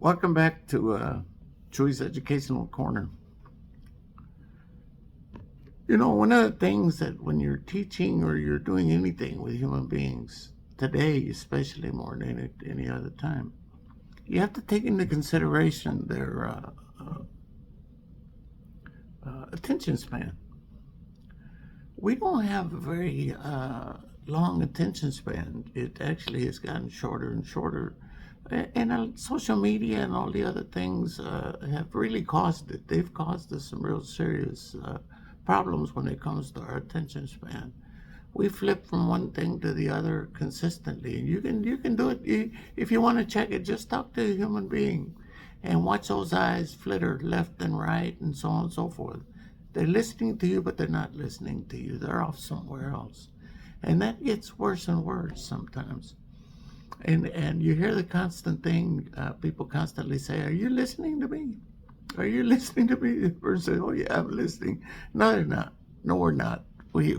Welcome back to Chuy's Educational Corner. You know, one of the things that when you're teaching or you're doing anything with human beings, today especially more than any other time, you have to take into consideration their attention span. We don't have a very long attention span. It actually has gotten shorter and shorter. And social media and all the other things have really caused it. They've caused us some real serious problems when it comes to our attention span. We flip from one thing to the other consistently, and you can do it. If you want to check it, just talk to a human being, and watch those eyes flitter left and right, and so on and so forth. They're listening to you, but they're not listening to you. They're off somewhere else, and that gets worse and worse sometimes. And you hear the constant thing, people constantly say, "Are you listening to me? Are you listening to me?" The person says, "Oh yeah, I'm listening." No, they're not. No, we're not. We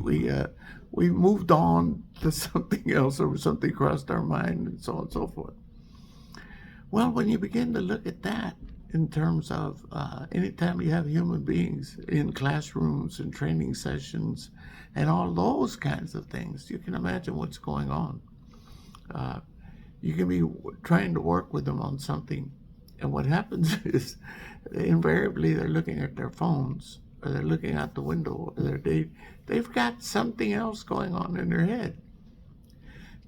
moved on to something else, or something crossed our mind, and so on and so forth. Well, when you begin to look at that in terms of anytime you have human beings in classrooms and training sessions and all those kinds of things, you can imagine what's going on. You can be trying to work with them on something, and what happens is invariably they're looking at their phones, or they're looking out the window, or they've got something else going on in their head.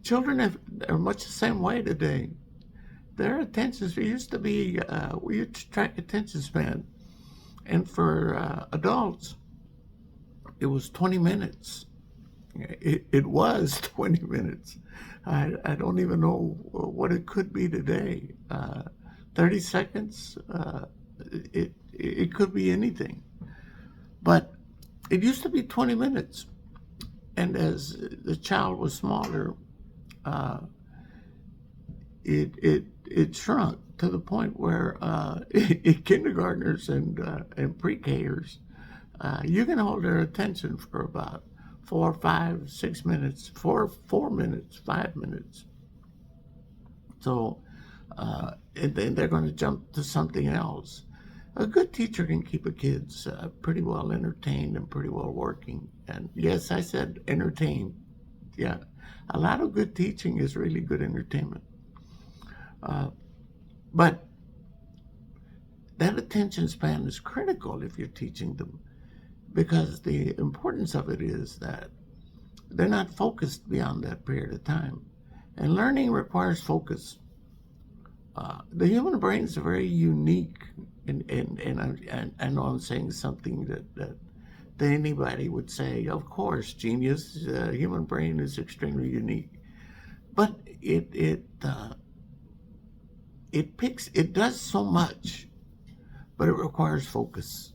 Children are much the same way today. Their attention span used to be, we used to track attention span, and for adults, it was 20 minutes. It was 20 minutes. I don't even know what it could be today. 30 seconds, it could be anything. But it used to be 20 minutes. And as the child was smaller, it shrunk to the point where kindergartners and pre-Kers, you can hold their attention for about 4, 5, 6 minutes, 4 minutes, 5 minutes. So, and then they're going to jump to something else. A good teacher can keep a kid's pretty well entertained and pretty well working. And yes, I said entertained. Yeah, a lot of good teaching is really good entertainment. But that attention span is critical if you're teaching them, because the importance of it is that they're not focused beyond that period of time. And learning requires focus. The human brain is very unique, and I know I'm saying something that anybody would say, of course, genius, human brain is extremely unique. But it does so much, but it requires focus.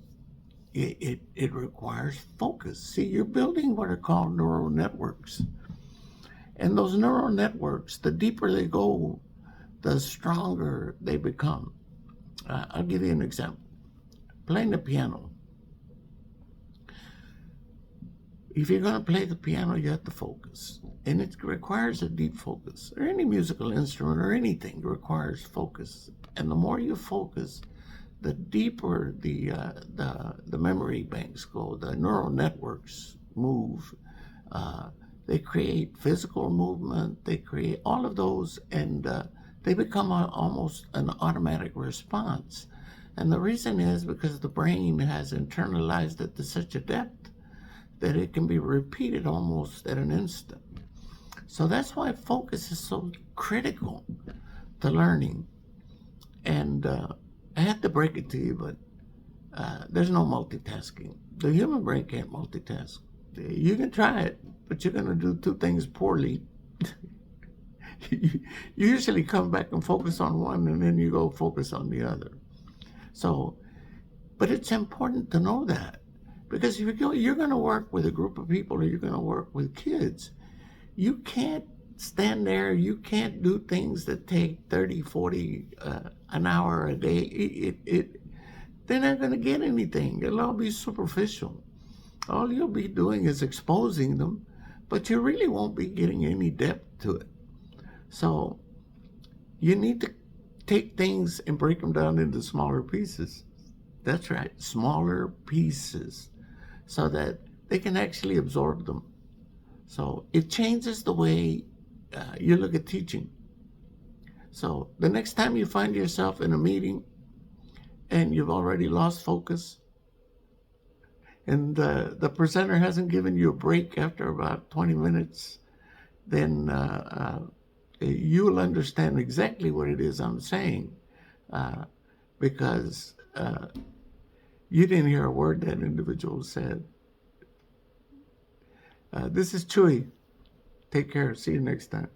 It requires focus. See, you're building what are called neural networks. And those neural networks, the deeper they go, the stronger they become. I'll give you an example. Playing the piano. If you're going to play the piano, you have to focus. And it requires a deep focus. Or any musical instrument or anything requires focus. And the more you focus, the deeper the memory banks go, the neural networks move. They create physical movement, they create all of those, and they become almost an automatic response. And the reason is because the brain has internalized it to such a depth that it can be repeated almost at an instant. So that's why focus is so critical to learning. And I had to break it to you, but there's no multitasking. The human brain can't multitask. You can try it, but you're going to do two things poorly. You usually come back and focus on one, and then you go focus on the other. So, but it's important to know that, because if you're going to work with a group of people, or you're going to work with kids, you can't stand there. You can't do things that take 30, 40, an hour a day. They're not going to get anything. It'll all be superficial. All you'll be doing is exposing them, but you really won't be getting any depth to it. So you need to take things and break them down into smaller pieces. That's right, smaller pieces, so that they can actually absorb them. So it changes the way you look at teaching. So the next time you find yourself in a meeting and you've already lost focus, and the presenter hasn't given you a break after about 20 minutes, then you'll understand exactly what it is I'm saying, because you didn't hear a word that individual said. This is Chuy. Take care. See you next time.